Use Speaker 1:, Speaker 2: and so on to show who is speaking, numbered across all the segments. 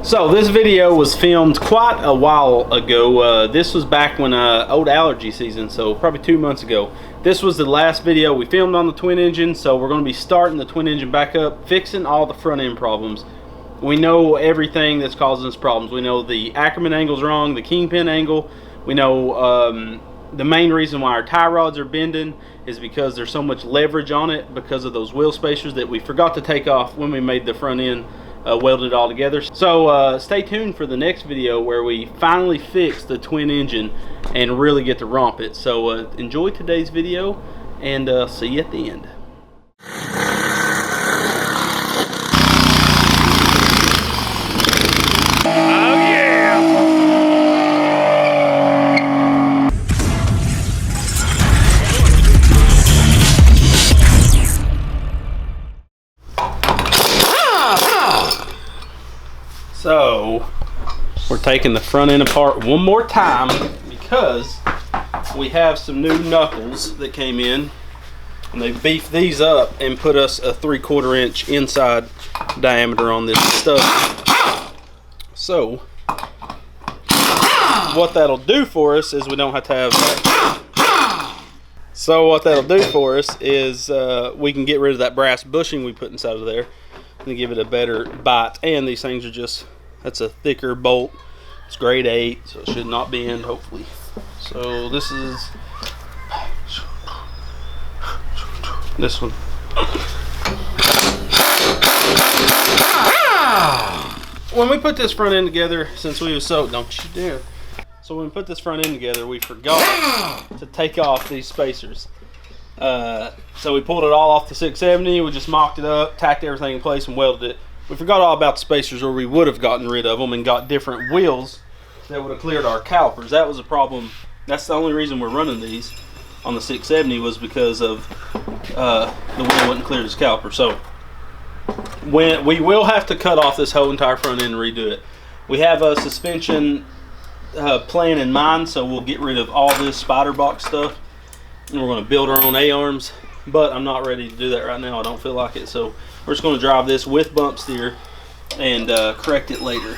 Speaker 1: So this video was filmed quite a while ago. This was back when old allergy season, so probably 2 months ago. This was the last video we filmed on the twin engine, so we're going to be starting the twin engine back up, fixing all the front end problems. We know everything that's causing us problems. We know the Ackerman angle's wrong, the kingpin angle. We know the main reason why our tie rods are bending is because there's so much leverage on it because of those wheel spacers that we forgot to take off when we made the front end. Welded it all together. So stay tuned for the next video where we finally fix the twin engine and really get to romp it. So enjoy today's video and see you at the end. So we're taking the front end apart one more time because we have some new knuckles that came in, and they beefed these up and put us a 3/4 inch inside diameter on this stuff. So what that'll do for us is we don't have to have that. So what that'll do for us is we can get rid of that brass bushing we put inside of there and give it a better bite. And these things are just, that's a thicker bolt. It's grade 8, so it should not bend, hopefully. So this is this one. When we put this front end together, since we was so, don't you dare. So when we put this front end together, we forgot to take off these spacers. So we pulled it all off the 670, we just mocked it up, tacked everything in place and welded it. We forgot all about the spacers, or we would have gotten rid of them and got different wheels that would have cleared our calipers. That was a problem. That's the only reason we're running these on the 670 was because of the wheel wouldn't clear this caliper. So when we will have to cut off this whole entire front end and redo it. We have a suspension plan in mind, so we'll get rid of all this spider box stuff and we're going to build our own A-arms, but I'm not ready to do that right now. I don't feel like it, so we're just going to drive this with bump steer and correct it later.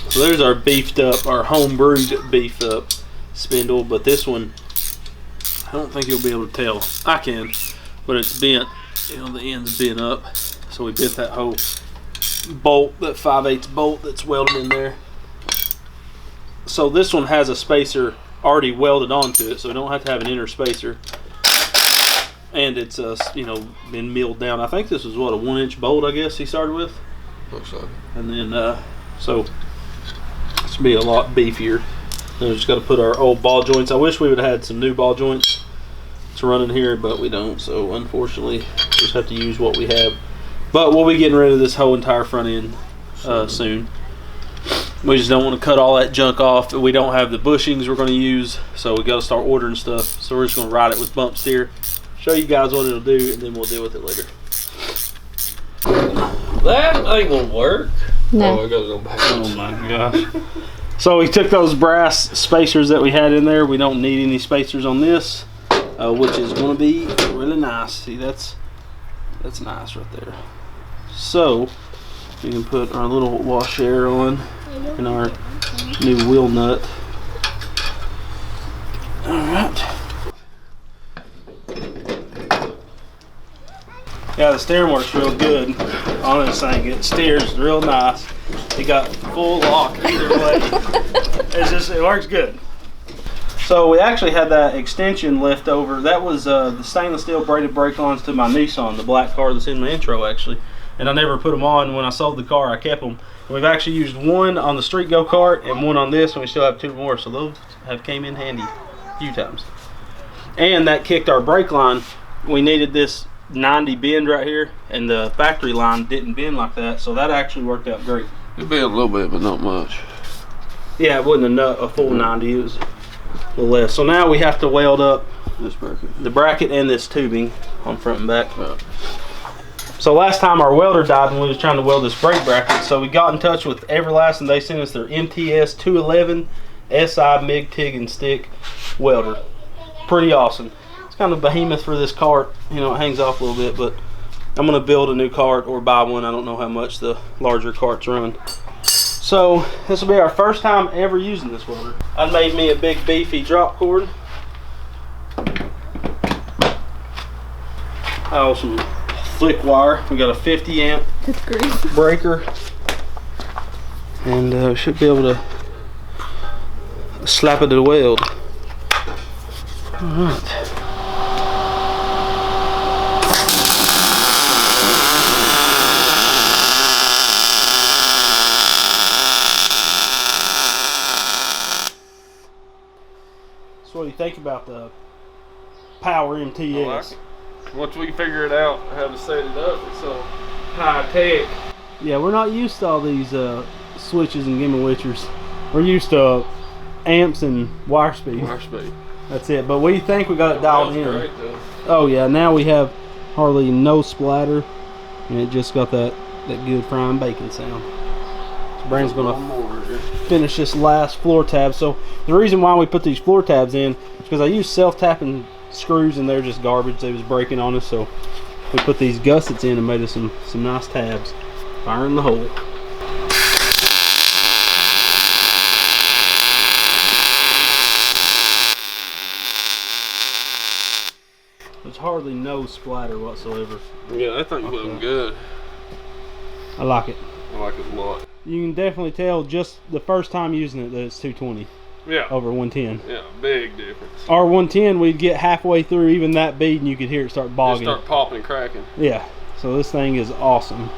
Speaker 1: So there's our beefed up, our home brewed beefed up spindle, but this one I don't think you'll be able to tell. I can, but it's bent. You know, the end's bent up, so we bent that whole bolt, that 5/8 bolt that's welded in there. So this one has a spacer already welded onto it, so we don't have to have an inner spacer, and it's you know, been milled down. I think this was what, a 1-inch bolt, I guess he started with.
Speaker 2: Looks like it.
Speaker 1: And then so this will be a lot beefier. Then we just got to put our old ball joints. I wish we would have had some new ball joints to run in here, but we don't, so unfortunately just have to use what we have. But we'll be getting rid of this whole entire front end soon. We just don't want to cut all that junk off. We don't have the bushings we're going to use, so we got to start ordering stuff. So we're just going to ride it with bump steer, show you guys what it'll do, and then we'll deal with it later.
Speaker 2: That ain't gonna work.
Speaker 3: No.
Speaker 2: Oh, it goes on backwards.
Speaker 1: Oh my gosh. So we took those brass spacers that we had in there. We don't need any spacers on this, which is going to be really nice. See, that's nice right there. So we can put our little wash air on and our new wheel nut. Alright. Yeah, the steering works real good on this thing. It steers real nice. It got full lock either way. It works good. So we actually had that extension left over. That was the stainless steel braided brake lines to my Nissan, the black car that's in my intro actually. And I never put them on. When I sold the car, I kept them. We've actually used one on the street go-kart and one on this, and we still have 2 more. So those have came in handy a few times. And that kicked our brake line. We needed this 90 bend right here, and the factory line didn't bend like that, so that actually worked out great.
Speaker 2: It bent a little bit, but not much.
Speaker 1: Yeah, it wasn't a full 90, it was a little less. So now we have to weld up
Speaker 2: This bracket,
Speaker 1: the bracket and this tubing on front and back. So last time our welder died when we was trying to weld this brake bracket, so we got in touch with Everlast and they sent us their MTS 211 SI MIG TIG and stick welder. Pretty awesome. It's kind of behemoth for this cart. You know, it hangs off a little bit, but I'm going to build a new cart or buy one. I don't know how much the larger carts run. So this will be our first time ever using this welder. I made me a big beefy drop cord. Oh, some flick wire. We got a 50 amp breaker, and we should be able to slap it to the weld. All right. So what do you think about the Power MTS?
Speaker 2: I like it. Once we figure it out how to set it up, it's so high tech.
Speaker 1: Yeah, we're not used to all these switches and gimbal witchers. We're used to amps and wire speed. That's it. But we think we got it dialed in.
Speaker 2: Great,
Speaker 1: oh yeah, now we have hardly no splatter, and it just got that good frying bacon sound. So Brandon's gonna finish this last floor tab. So the reason why we put these floor tabs in is because I used self-tapping screws and they're just garbage. They was breaking on us, so we put these gussets in and made us some nice tabs. Fire in the hole. There's hardly no splatter whatsoever.
Speaker 2: Yeah, that thing's looking good.
Speaker 1: I like it.
Speaker 2: I like it a lot.
Speaker 1: You can definitely tell just the first time using it that it's 220.
Speaker 2: Yeah.
Speaker 1: Over 110.
Speaker 2: Yeah, big difference.
Speaker 1: Our 110, we'd get halfway through even that bead and you could hear it start bogging.
Speaker 2: Just start popping and cracking.
Speaker 1: Yeah. So this thing is awesome.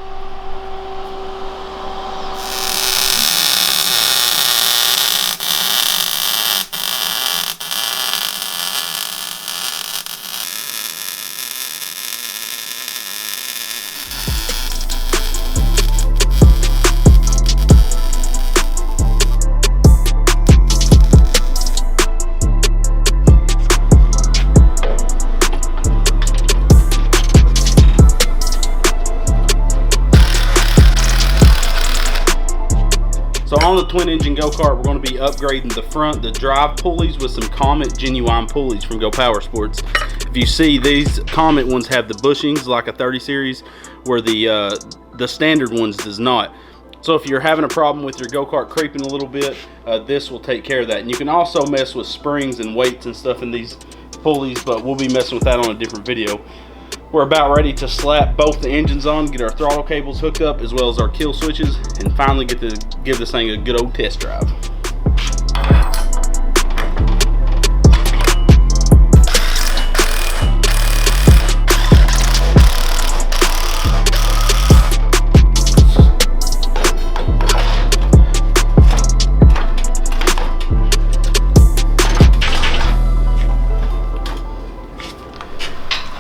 Speaker 1: So on the twin engine go-kart, we're going to be upgrading the drive pulleys with some Comet genuine pulleys from Go Power Sports. If you see, these Comet ones have the bushings like a 30 series, where the standard ones does not. So if you're having a problem with your go-kart creeping a little bit, this will take care of that. And you can also mess with springs and weights and stuff in these pulleys, but we'll be messing with that on a different video. We're about ready to slap both the engines on, get our throttle cables hooked up, as well as our kill switches, and finally get to give this thing a good old test drive.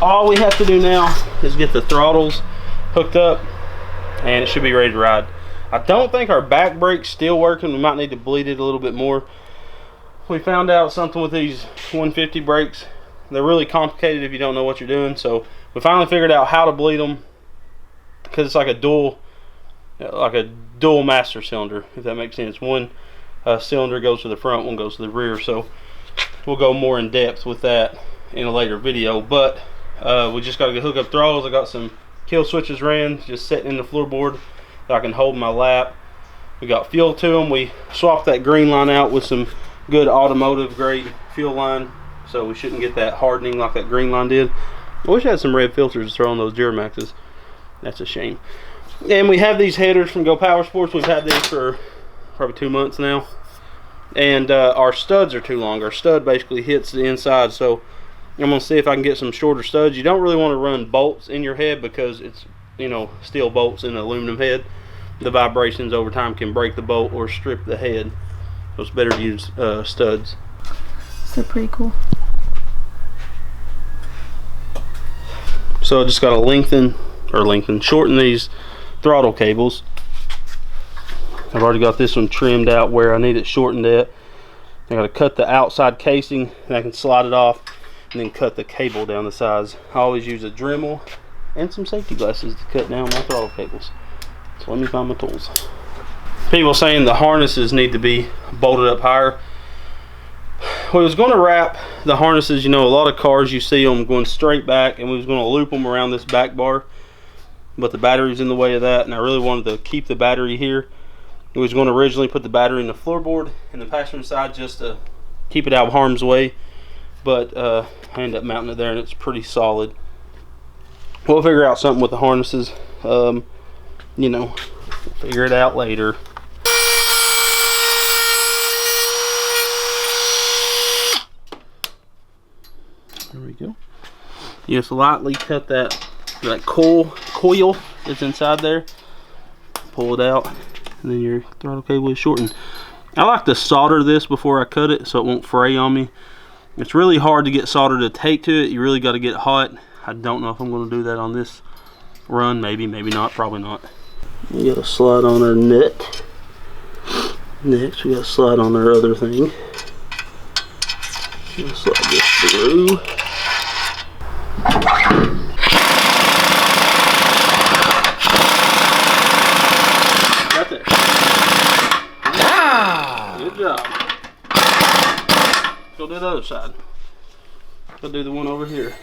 Speaker 1: All we have to do now is get the throttles hooked up and it should be ready to ride. I don't think our back brake's still working. We might need to bleed it a little bit more. We found out something with these 150 brakes. They're really complicated if you don't know what you're doing. So we finally figured out how to bleed them, because it's like a dual master cylinder, if that makes sense. One cylinder goes to the front, one goes to the rear. So we'll go more in depth with that in a later video. But we just got to hook up throttles. I got some kill switches ran, just sitting in the floorboard that I can hold in my lap. We got fuel to them. We swapped that green line out with some good automotive grade fuel line, so we shouldn't get that hardening like that green line did. I wish I had some red filters to throw on those Duramaxes. That's a shame. And we have these headers from Go Power Sports. We've had these for probably 2 months now, and our studs are too long. Our stud basically hits the inside, so I'm going to see if I can get some shorter studs. You don't really want to run bolts in your head because it's, you know, steel bolts in an aluminum head. The vibrations over time can break the bolt or strip the head. So it's better to use studs.
Speaker 3: So pretty cool.
Speaker 1: So I just got to shorten these throttle cables. I've already got this one trimmed out where I need it shortened at. I got to cut the outside casing and I can slide it off and then cut the cable down the sides. I always use a Dremel and some safety glasses to cut down my throttle cables. So let me find my tools. People saying the harnesses need to be bolted up higher. We was going to wrap the harnesses, you know, a lot of cars you see them going straight back, and we was going to loop them around this back bar, but the battery's in the way of that, and I really wanted to keep the battery here. We was going to originally put the battery in the floorboard in the passenger side just to keep it out of harm's way, but I ended up mounting it there, and it's pretty solid. We'll figure out something with the harnesses. You know, we'll figure it out later. There we go. You just lightly cut that coil that's inside there. Pull it out, and then your throttle cable is shortened. I like to solder this before I cut it so it won't fray on me. It's really hard to get solder to take to it. You really got to get it hot. I don't know if I'm going to do that on this run. Maybe, maybe not, probably not. We got to slide on our nut. Next, we got to slide on our other thing. Slide this through. Got there. Good job. Go do the other side. Go do the one over here.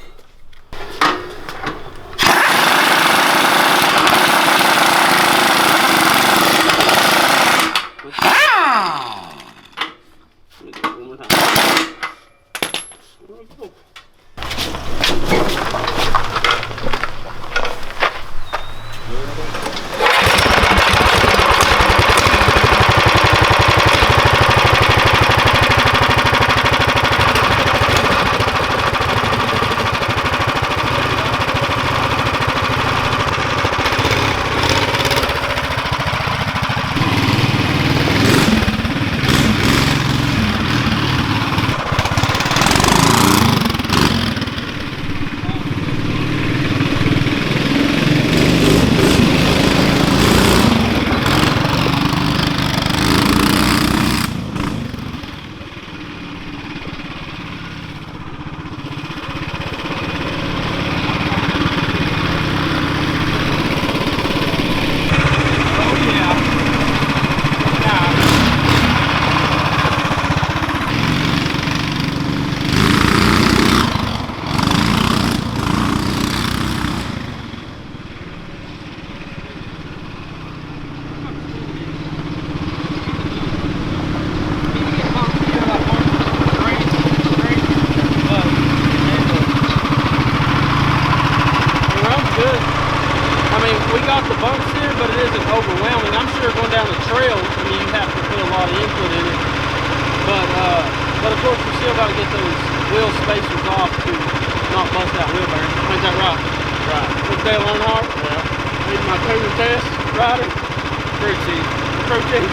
Speaker 1: But of course, we still got to get those wheel spacers off to not bust out wheel bearings. Ain't that right? Right. With Dale Earnhardt? Yeah. Need my cougar test rider? Crew chief. Crew chief.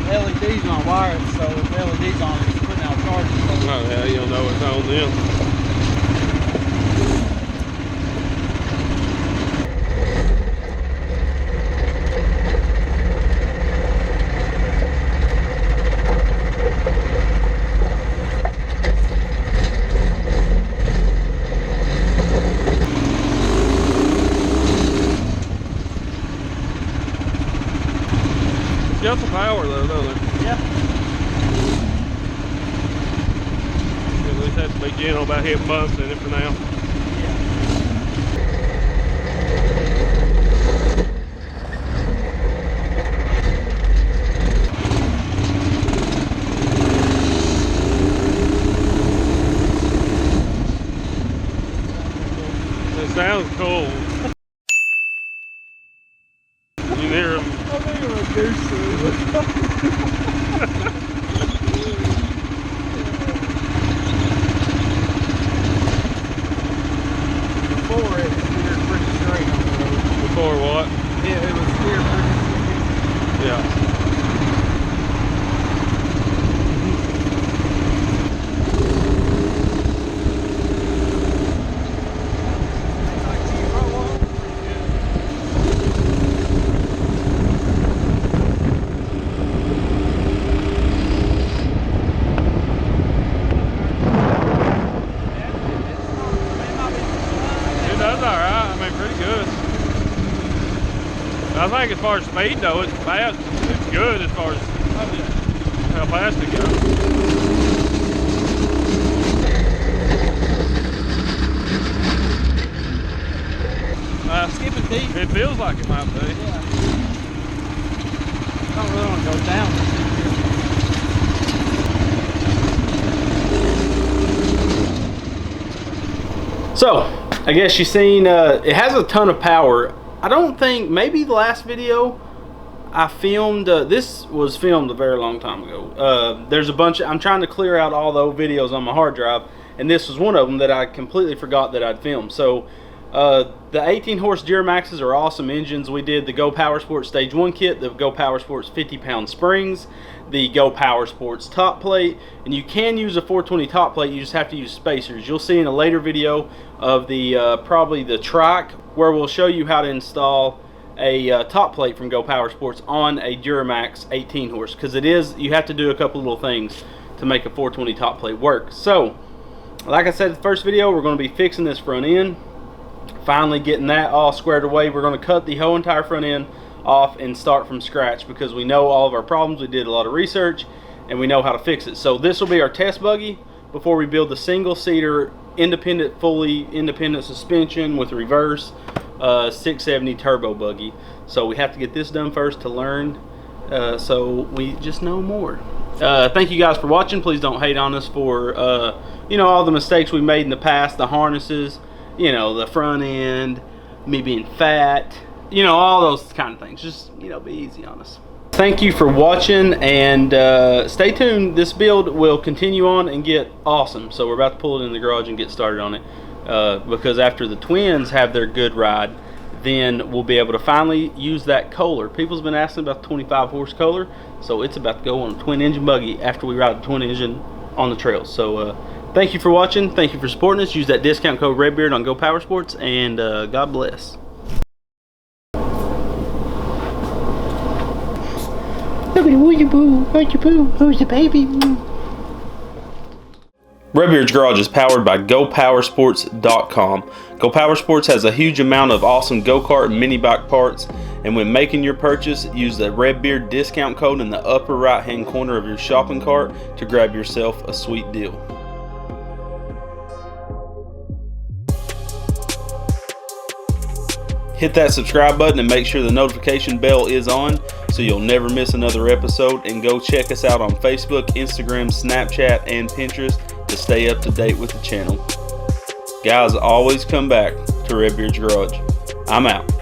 Speaker 1: LEDs on wire, so if the LEDs on, it's putting out charges.
Speaker 2: Oh yeah, you'll know it's on them. Got some power though, don't it?
Speaker 1: Yeah.
Speaker 2: At least has to be gentle about hitting bumps in it for now. sounds cool. You hear him?
Speaker 4: I think I'm a goose. Before it steered pretty straight on the road.
Speaker 2: Before what?
Speaker 4: It was steered pretty straight.
Speaker 2: Yeah. I think as far as speed though, it's fast. It's good as far as how fast it goes.
Speaker 4: Skipping deep.
Speaker 2: It feels like it might be.
Speaker 4: Yeah. I don't really want to go down.
Speaker 1: So, I guess you've seen, it has a ton of power. I don't think, maybe the last video I filmed, this was filmed a very long time ago. There's a bunch, I'm trying to clear out all the old videos on my hard drive, and this was one of them that I completely forgot that I'd filmed. So, the 18 horse Duramaxes are awesome engines. We did the Go Power Sports Stage 1 kit, the Go Power Sports 50-pound springs, the Go Power Sports top plate, and you can use a 420 top plate, you just have to use spacers. You'll see in a later video of the probably the trike, where we'll show you how to install a top plate from Go Power Sports on a Duramax 18 horse, because it is, you have to do a couple little things to make a 420 top plate work. So, like I said in the first video, we're going to be fixing this front end, finally getting that all squared away. We're going to cut the whole entire front end off and start from scratch, because we know all of our problems. We did a lot of research and we know how to fix it. So this will be our test buggy before we build the single-seater independent, fully independent suspension with reverse 670 turbo buggy. So we have to get this done first to learn, so we just know more. Thank you guys for watching. Please don't hate on us for you know, all the mistakes we made in the past, the harnesses, you know, the front end, me being fat, you know, all those kind of things. Just, you know, be easy on us. Thank you for watching, and stay tuned. This build will continue on and get awesome. So we're about to pull it in the garage and get started on it, because after the twins have their good ride, then we'll be able to finally use that Kohler. People's been asking about the 25 horse Kohler, so it's about to go on a twin engine buggy after we ride the twin engine on the trails. So thank you for watching. Thank you for supporting us. Use that discount code REDBEARD on Go Power Sports, and God bless.
Speaker 3: Who's the baby?
Speaker 1: Redbeard's Garage is powered by GoPowersports.com. Go Power Sports has a huge amount of awesome go-kart and mini bike parts, and when making your purchase, use the Redbeard discount code in the upper right-hand corner of your shopping cart to grab yourself a sweet deal. Hit that subscribe button and make sure the notification bell is on so you'll never miss another episode, and go check us out on Facebook, Instagram, Snapchat, and Pinterest to stay up to date with the channel. Guys, always come back to Redbeard's Garage. I'm out.